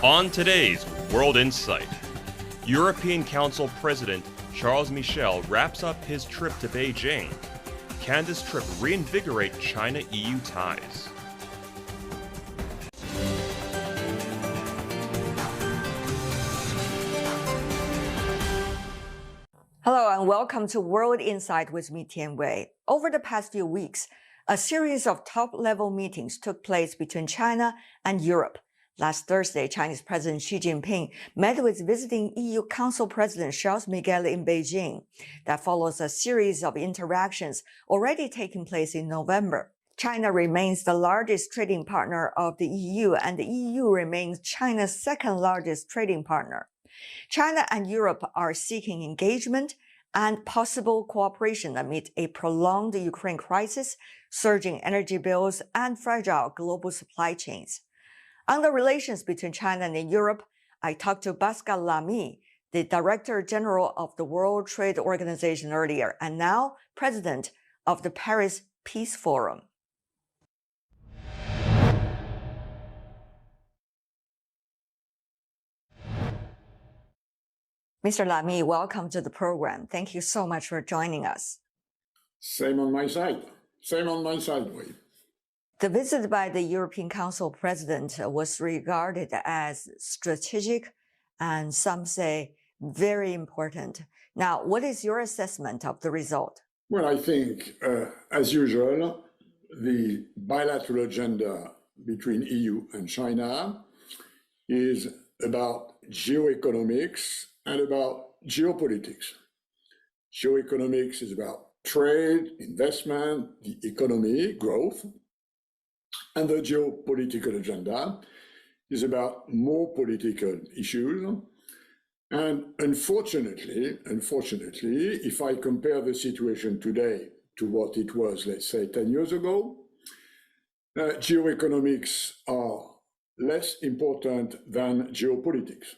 On today's World Insight, European Council President Charles Michel wraps up his trip to Beijing. Can this trip reinvigorate China-EU ties? Hello and welcome to World Insight with me, Tian Wei. Over the past few weeks, a series of top-level meetings took place between China and Europe. Last Thursday, Chinese President Xi Jinping met with visiting EU Council President Charles Michel in Beijing. That follows a series of interactions already taking place in November. China remains the largest trading partner of the EU, and the EU remains China's second largest trading partner. China and Europe are seeking engagement and possible cooperation amid a prolonged Ukraine crisis, surging energy bills, and fragile global supply chains. On the relations between China and Europe, I talked to Pascal Lamy, the Director General of the World Trade Organization earlier, and now President of the Paris Peace Forum. Mr. Lamy, welcome to the program. Thank you so much for joining us. Same on my side. Wei. The visit by the European Council President was regarded as strategic and some say very important. Now, what is your assessment of the result? Well, I think, as usual, the bilateral agenda between EU and China is about geoeconomics and about geopolitics. Geoeconomics is about trade, investment, the economy, growth. And the geopolitical agenda is about more political issues. And unfortunately, if I compare the situation today to what it was, let's say, 10 years ago, geoeconomics are less important than geopolitics.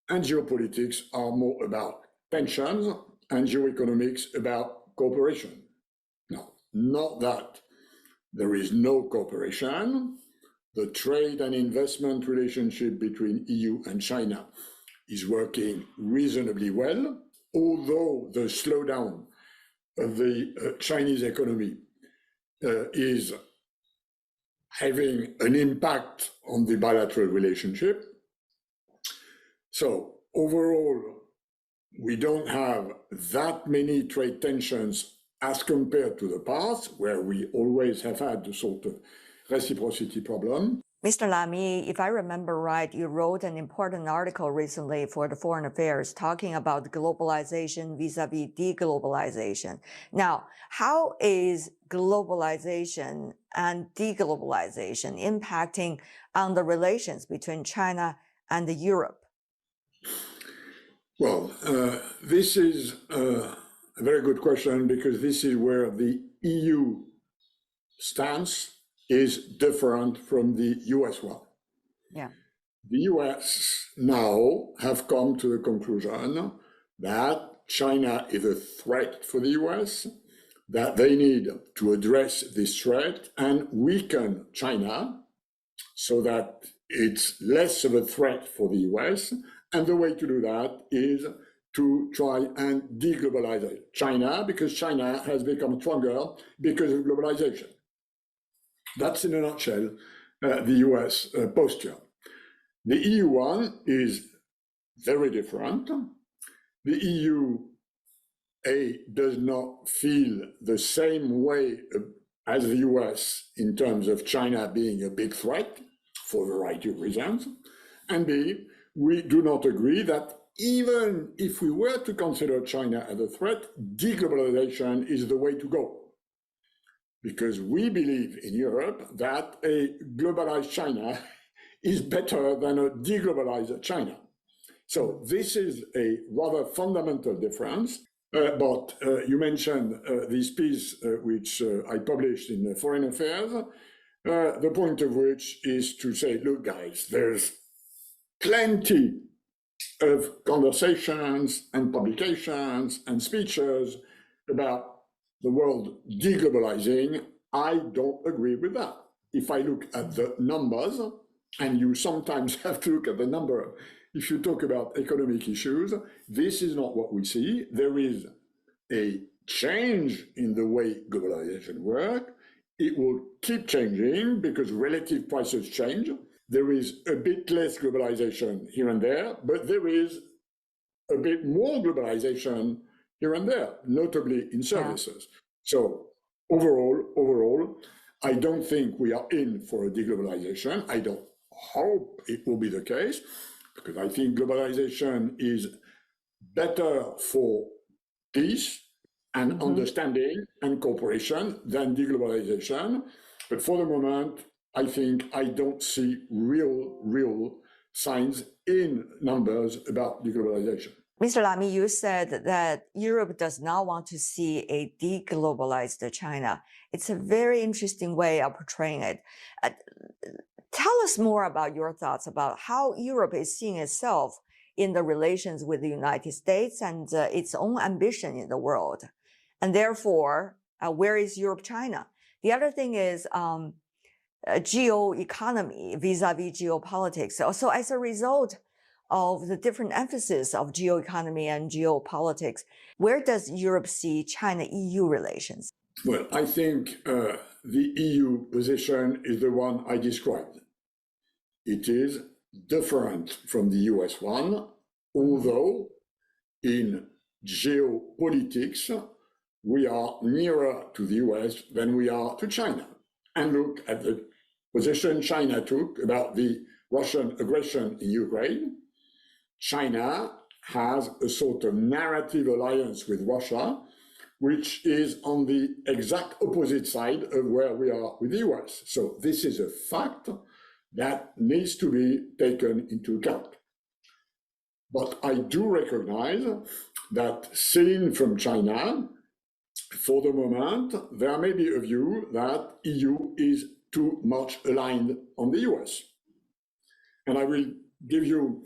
And geopolitics are more about tensions and geoeconomics about cooperation. Now, not that there is no cooperation. The trade and investment relationship between EU and China is working reasonably well, although the slowdown of the Chinese economy is having an impact on the bilateral relationship. So overall, we don't have that many trade tensions as compared to the past, where we always have had the sort of reciprocity problem. Mr. Lamy, if I remember right, you wrote an important article recently for the Foreign Affairs talking about globalization vis-a-vis deglobalization. Now, how is globalization and deglobalization impacting on the relations between China and Europe? Well, this is a very good question, because this is where the EU stance is different from the US one. Yeah. The US now have come to the conclusion that China is a threat for the US, that they need to address this threat and weaken China so that it's less of a threat for the US. And the way to do that is to try and deglobalize China, because China has become stronger because of globalization. That's in a nutshell the US posture. The EU one is very different. The EU does not feel the same way as the US in terms of China being a big threat for a variety of reasons. And B, we do not agree that even if we were to consider China as a threat, deglobalization is the way to go. Because we believe in Europe that a globalized China is better than a deglobalized China. So this is a rather fundamental difference. But you mentioned this piece which I published in Foreign Affairs, the point of which is to say, look, guys, there's plenty of conversations and publications and speeches about the world deglobalizing. I don't agree with that. If I look at the numbers, and you sometimes have to look at the number. If you talk about economic issues, this is not what we see. There is a change in the way globalization works. It will keep changing because relative prices change. There is a bit less globalization here and there, but there is a bit more globalization here and there, notably in services. Yeah. So overall, I don't think we are in for a deglobalization. I don't hope it will be the case, because I think globalization is better for peace and understanding and cooperation than deglobalization. But for the moment, I think I don't see real signs in numbers about deglobalization. Mr. Lamy, you said that Europe does not want to see a deglobalized China. It's a very interesting way of portraying it. Tell us more about your thoughts about how Europe is seeing itself in the relations with the United States and its own ambition in the world. And therefore, where is Europe-China? The other thing is geo-economy vis-a-vis geopolitics. So as a result of the different emphasis of geo-economy and geopolitics, where does Europe see China-EU relations? Well, I think the EU position is the one I described. It is different from the US one, although in geopolitics, we are nearer to the US than we are to China. And look at the position China took about the Russian aggression in Ukraine. China has a sort of narrative alliance with Russia, which is on the exact opposite side of where we are with the US. So this is a fact that needs to be taken into account. But I do recognize that seen from China, for the moment, there may be a view that EU is too much aligned on the US. And I will give you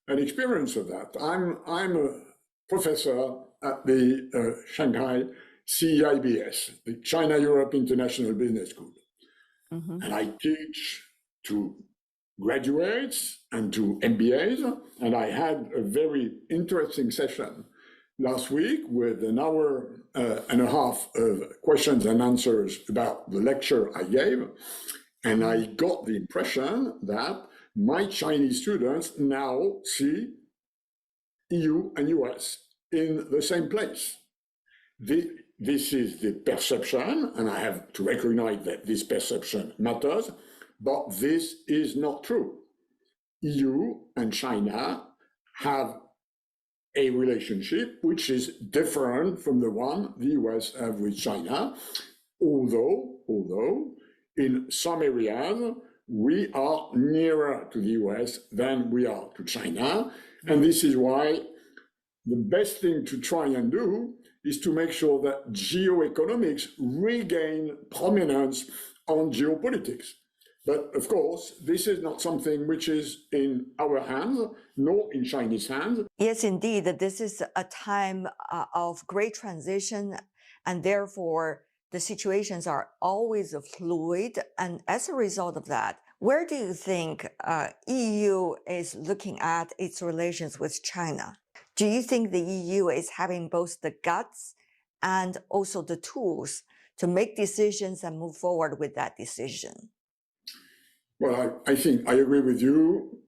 an experience of that. I'm a professor at the Shanghai CEIBS, the China-Europe International Business School. And I teach to graduates and to MBAs. And I had a very interesting session last week with an hour and a half of questions and answers about the lecture I gave. And I got the impression that my Chinese students now see EU and US in the same place. This is the perception, and I have to recognize that this perception matters, but this is not true. EU and China have a relationship which is different from the one the US have with China, although in some areas we are nearer to the US than we are to China. And this is why the best thing to try and do is to make sure that geoeconomics regain prominence on geopolitics. But of course, this is not something which is in our hands, nor in Chinese hands. Yes, indeed, this is a time of great transition, and therefore the situations are always fluid. And as a result of that, where do you think EU is looking at its relations with China? Do you think the EU is having both the guts and also the tools to make decisions and move forward with that decision? Well, I think I agree with you.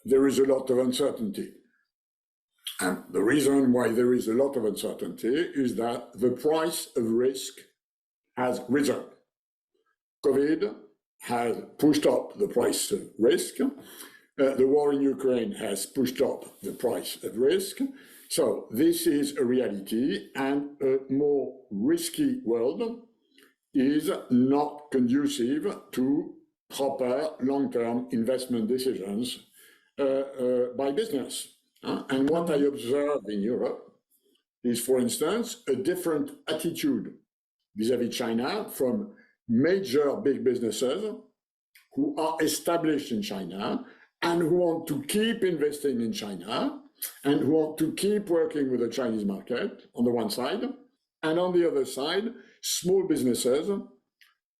There is a lot of uncertainty. And the reason why there is a lot of uncertainty is that the price of risk has risen. COVID has pushed up the price of risk. The war in Ukraine has pushed up the price of risk. So this is a reality, and a more risky world is not conducive to proper long-term investment decisions by business. And what I observe in Europe is, for instance, a different attitude vis-à-vis China from major big businesses who are established in China and who want to keep investing in China and who want to keep working with the Chinese market on the one side, and on the other side, small businesses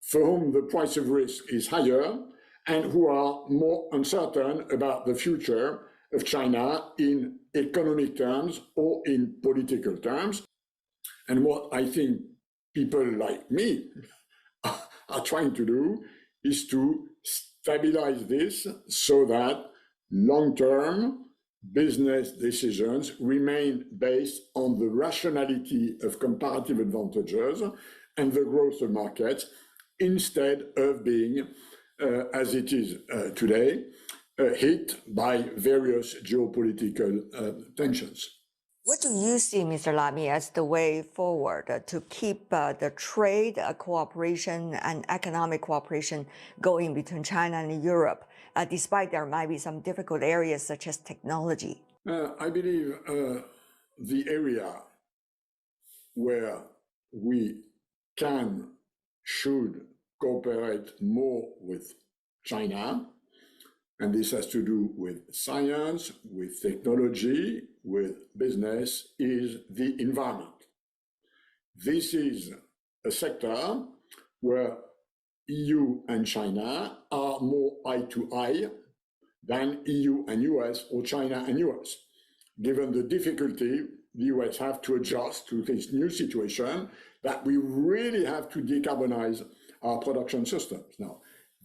for whom the price of risk is higher and who are more uncertain about the future of China in economic terms or in political terms. And what I think people like me are trying to do is to stabilize this so that long-term business decisions remain based on the rationality of comparative advantages and the growth of markets, instead of being, as it is today, hit by various geopolitical tensions. What do you see, Mr. Lamy, as the way forward to keep the trade cooperation and economic cooperation going between China and Europe, despite there might be some difficult areas such as technology? I believe the area where we should cooperate more with China, and this has to do with science, with technology, with business, is the environment. This is a sector where EU and China are more eye to eye than EU and US or China and US, given the difficulty the US have to adjust to this new situation that we really have to decarbonize our production systems. Now,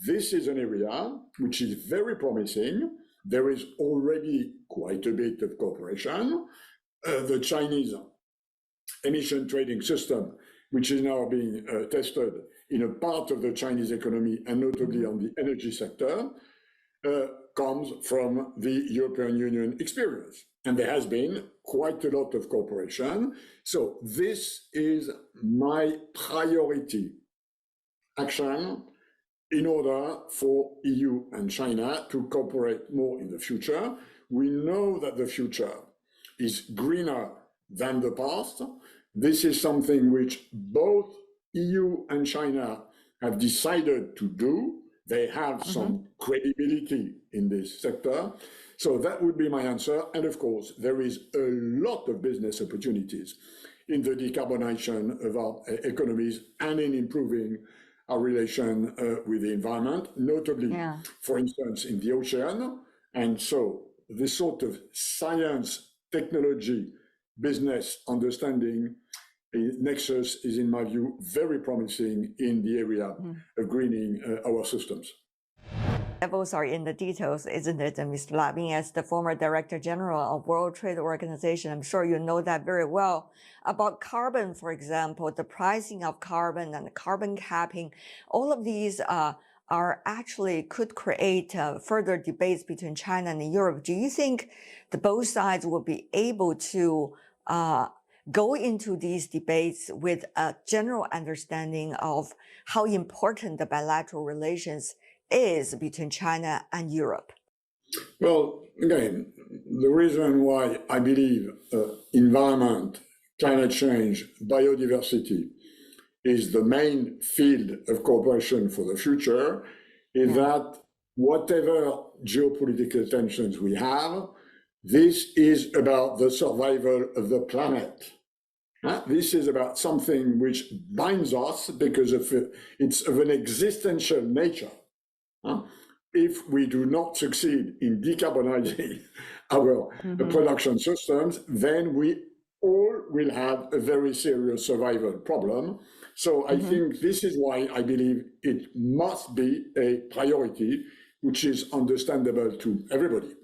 this is an area which is very promising. There is already quite a bit of cooperation. The Chinese emission trading system, which is now being tested in a part of the Chinese economy, and notably on the energy sector, comes from the European Union experience. And there has been quite a lot of cooperation. So this is my priority action in order for EU and China to cooperate more in the future. We know that the future is greener than the past. This is something which both EU and China have decided to do. They have some credibility in this sector. So that would be my answer. And of course, there is a lot of business opportunities in the decarbonization of our economies and in improving our relation with the environment, notably, for instance, in the ocean. And so this sort of science, technology, business understanding nexus is, in my view, very promising in the area of greening our systems. Devils are in the details, isn't it, Mr. Lamy? As the former Director General of World Trade Organization, I'm sure you know that very well. About carbon, for example, the pricing of carbon and carbon capping, all of these are actually could create further debates between China and Europe. Do you think the both sides will be able to go into these debates with a general understanding of how important the bilateral relations is between China and Europe? Well, again, the reason why I believe environment, climate change, biodiversity is the main field of cooperation for the future is that whatever geopolitical tensions we have, this is about the survival of the planet. This is about something which binds us because it's of an existential nature. If we do not succeed in decarbonizing our production systems, then we all will have a very serious survival problem. So I think this is why I believe it must be a priority, which is understandable to everybody.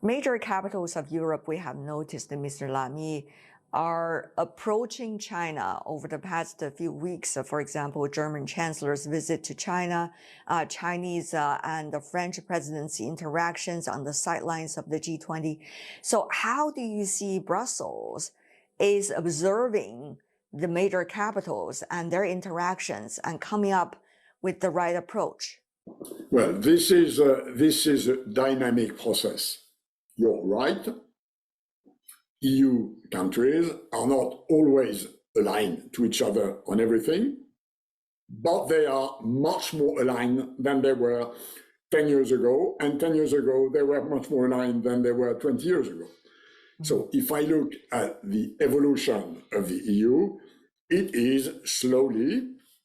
Major capitals of Europe, we have noticed, Mr. Lamy, are approaching China over the past few weeks. For example, German Chancellor's visit to China, Chinese and the French presidency interactions on the sidelines of the G20. So how do you see Brussels is observing the major capitals and their interactions and coming up with the right approach? Well, this is a dynamic process. You're right. EU countries are not always aligned to each other on everything, but they are much more aligned than they were 10 years ago, and 10 years ago, they were much more aligned than they were 20 years ago. So if I look at the evolution of the EU, it is slowly,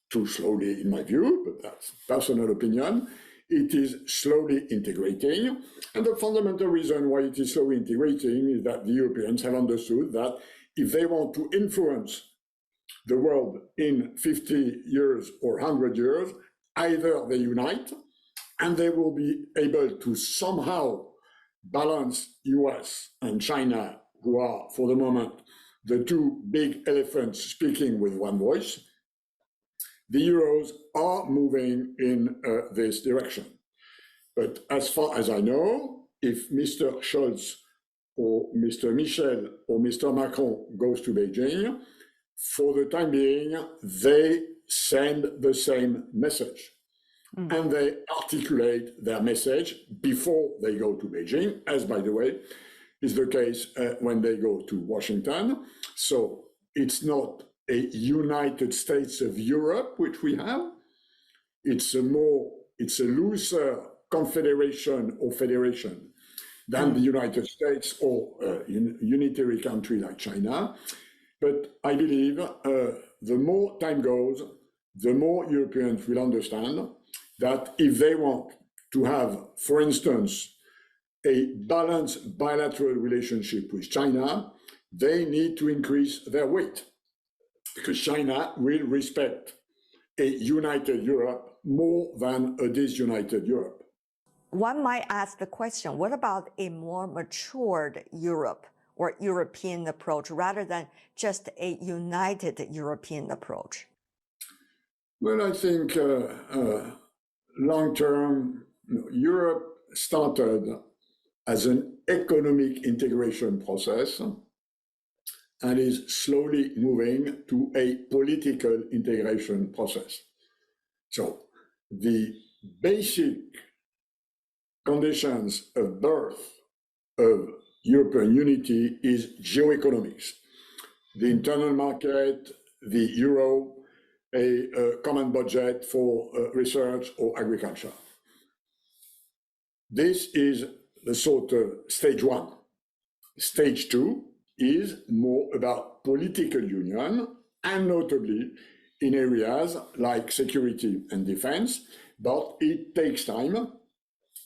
too slowly in my view, but that's personal opinion, it is slowly integrating. And the fundamental reason why it is slowly integrating is that the Europeans have understood that if they want to influence the world in 50 years or 100 years, either they unite and they will be able to somehow balance US and China, who are, for the moment, the two big elephants speaking with one voice. The Euros are moving in this direction. But as far as I know, if Mr. Scholz or Mr. Michel or Mr. Macron goes to Beijing, for the time being, they send the same message. And they articulate their message before they go to Beijing, as, by the way, is the case when they go to Washington. So it's not a United States of Europe, which we have. It's a looser confederation or federation than the United States or a unitary country like China. But I believe the more time goes, the more Europeans will understand that if they want to have, for instance, a balanced bilateral relationship with China, they need to increase their weight, because China will respect a united Europe more than a disunited Europe. One might ask the question, what about a more matured Europe or European approach rather than just a united European approach? Well, I think long-term, Europe started as an economic integration process and is slowly moving to a political integration process. So the basic conditions of birth of European unity is geoeconomics. The internal market, the euro, a common budget for research or agriculture. This is the sort of stage one. Stage two is more about political union, and notably in areas like security and defense, but it takes time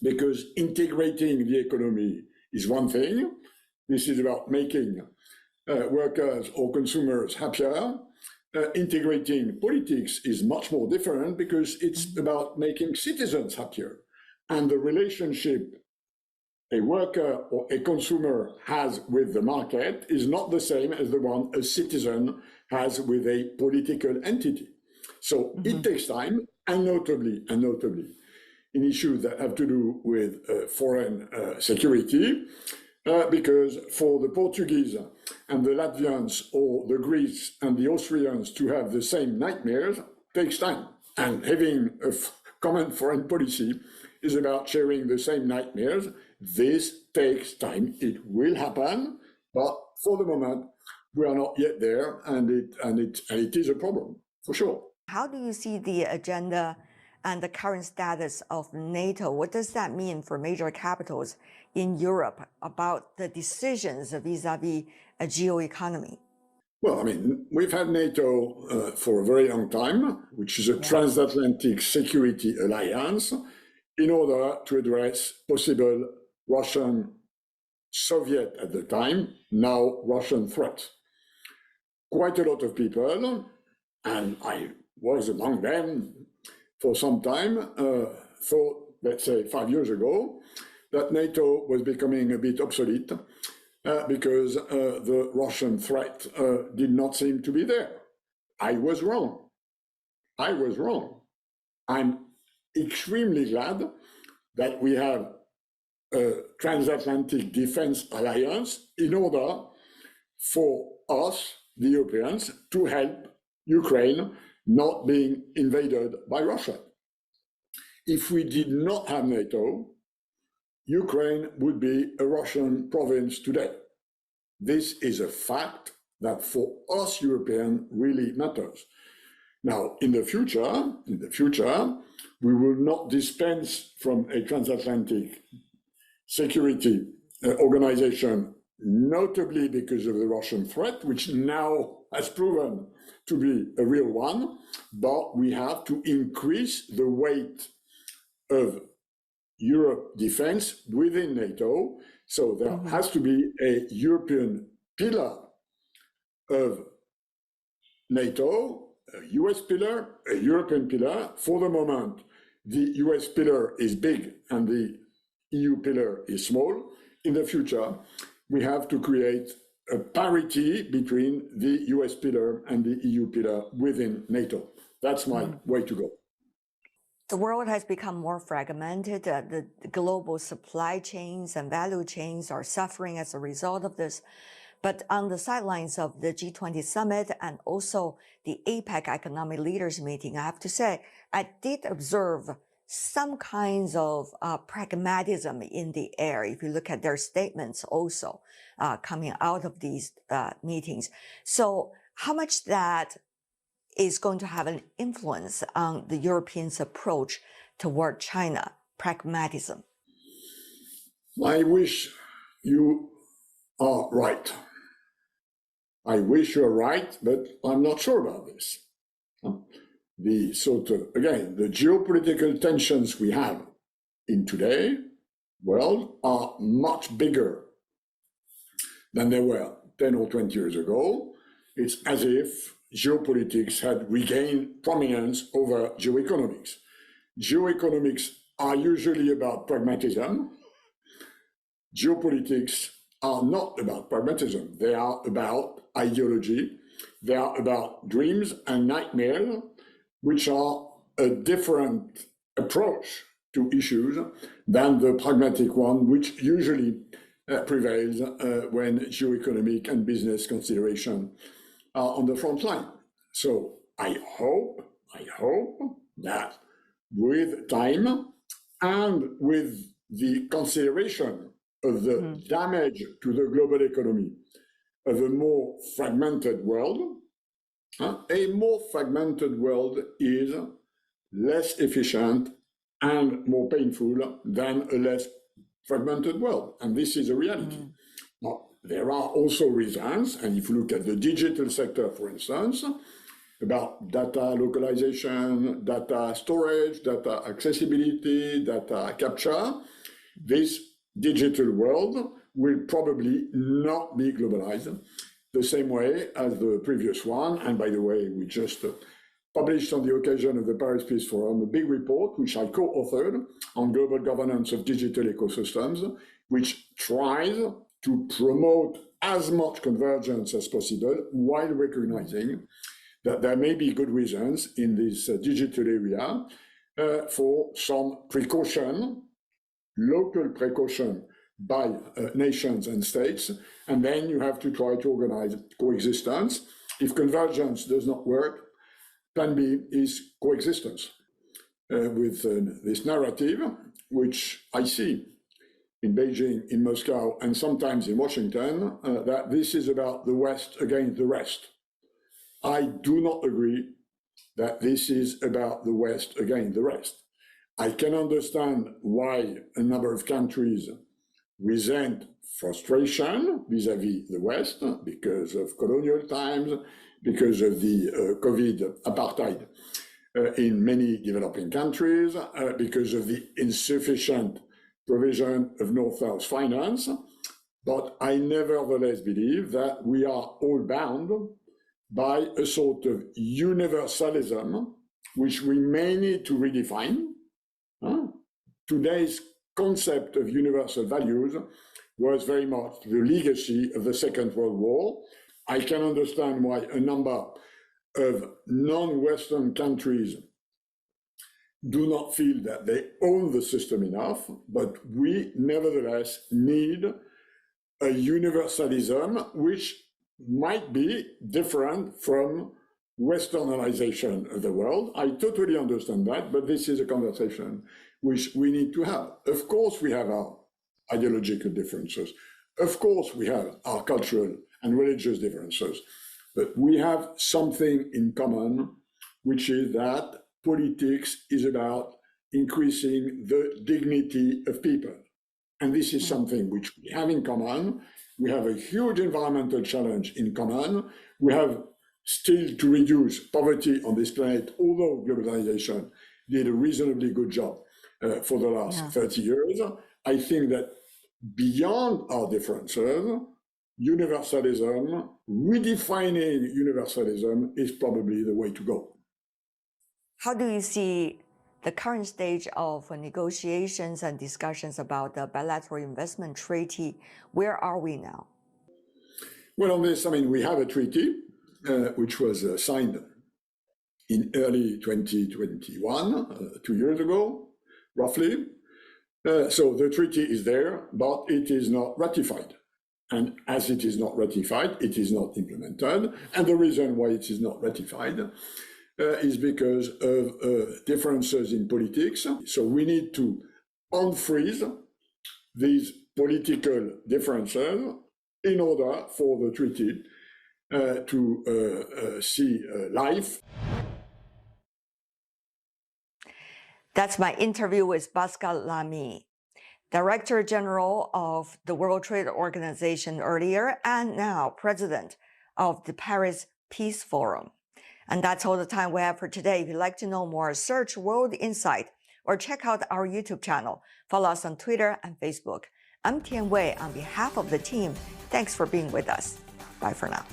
because integrating the economy is one thing. This is about making workers or consumers happier. Integrating politics is much more different because it's about making citizens happier. And the relationship a worker or a consumer has with the market is not the same as the one a citizen has with a political entity. So it takes time, and notably in issues that have to do with foreign security, because for the Portuguese and the Latvians or the Greeks and the Austrians to have the same nightmares takes time. And having a common foreign policy is about sharing the same nightmares. This takes time. It will happen, but for the moment, we are not yet there, and it is a problem, for sure. How do you see the agenda and the current status of NATO? What does that mean for major capitals in Europe about the decisions vis-a-vis a geoeconomy? Well, I mean, we've had NATO for a very long time, which is a transatlantic security alliance, in order to address possible Russian, Soviet at the time, now Russian threat. Quite a lot of people, and I was among them for some time, thought, let's say 5 years ago, that NATO was becoming a bit obsolete because the Russian threat did not seem to be there. I was wrong. I'm extremely glad that we have a transatlantic defense alliance in order for us, the Europeans, to help Ukraine not being invaded by Russia. If we did not have NATO, Ukraine would be a Russian province today. This is a fact that for us Europeans really matters. Now, in the future, we will not dispense from a transatlantic security organization, notably because of the Russian threat, which now has proven to be a real one, but we have to increase the weight of Europe defense within NATO. So there has to be a European pillar of NATO, a US pillar, a European pillar. For the moment, the US pillar is big and the EU pillar is small. In the future, we have to create a parity between the US pillar and the EU pillar within NATO. That's my way to go. The world has become more fragmented. The global supply chains and value chains are suffering as a result of this. But on the sidelines of the G20 summit and also the APEC economic leaders meeting, I have to say, I did observe some kinds of pragmatism in the air. If you look at their statements also coming out of these meetings. So how much that is going to have an influence on the Europeans' approach toward China, pragmatism? I wish you are right. I wish you're right, but I'm not sure about this. The sort of, again, the geopolitical tensions we have in today world are much bigger than they were 10 or 20 years ago. It's as if geopolitics had regained prominence over geoeconomics. Geoeconomics are usually about pragmatism. Geopolitics are not about pragmatism. They are about ideology. They are about dreams and nightmares, which are a different approach to issues than the pragmatic one, which usually prevails when geoeconomic and business consideration are on the front line. So I hope that with time and with the consideration of the damage to the global economy of a more fragmented world, a more fragmented world is less efficient and more painful than a less fragmented world. And this is a reality. Now, there are also reasons, and if you look at the digital sector, for instance, about data localization, data storage, data accessibility, data capture, this digital world will probably not be globalized the same way as the previous one. And by the way, we just published on the occasion of the Paris Peace Forum a big report, which I co-authored, on global governance of digital ecosystems, which tries to promote as much convergence as possible while recognizing that there may be good reasons in this digital area for some precaution, local precaution by nations and states, and then you have to try to organize coexistence. If convergence does not work, plan B is coexistence with this narrative, which I see in Beijing, in Moscow, and sometimes in Washington, that this is about the West against the rest. I do not agree that this is about the West against the rest. I can understand why a number of countries resent frustration vis-à-vis the West because of colonial times, because of the COVID apartheid in many developing countries, because of the insufficient provision of North-South finance. But I nevertheless believe that we are all bound by a sort of universalism, which we may need to redefine. Today's concept of universal values was very much the legacy of the Second World War. I can understand why a number of non-Western countries do not feel that they own the system enough, but we nevertheless need a universalism which might be different from Westernization of the world. I totally understand that, but this is a conversation which we need to have. Of course, we have our ideological differences. Of course, we have our cultural and religious differences, but we have something in common, which is that politics is about increasing the dignity of people. And this is something which we have in common. We have a huge environmental challenge in common. We have still to reduce poverty on this planet, although globalization did a reasonably good job for the last 30 years. I think that beyond our differences, universalism, redefining universalism is probably the way to go. How do you see the current stage of negotiations and discussions about the bilateral investment treaty? Where are we now? Well, on this, I mean, we have a treaty which was signed in early 2021, 2 years ago, roughly. So the treaty is there, but it is not ratified. And as it is not ratified, it is not implemented. And the reason why it is not ratified is because of differences in politics. So we need to unfreeze these political differences in order for the treaty to see life. That's my interview with Pascal Lamy, Director General of the World Trade Organization earlier, and now President of the Paris Peace Forum. And that's all the time we have for today. If you'd like to know more, search World Insight or check out our YouTube channel. Follow us on Twitter and Facebook. I'm Tian Wei on behalf of the team. Thanks for being with us. Bye for now.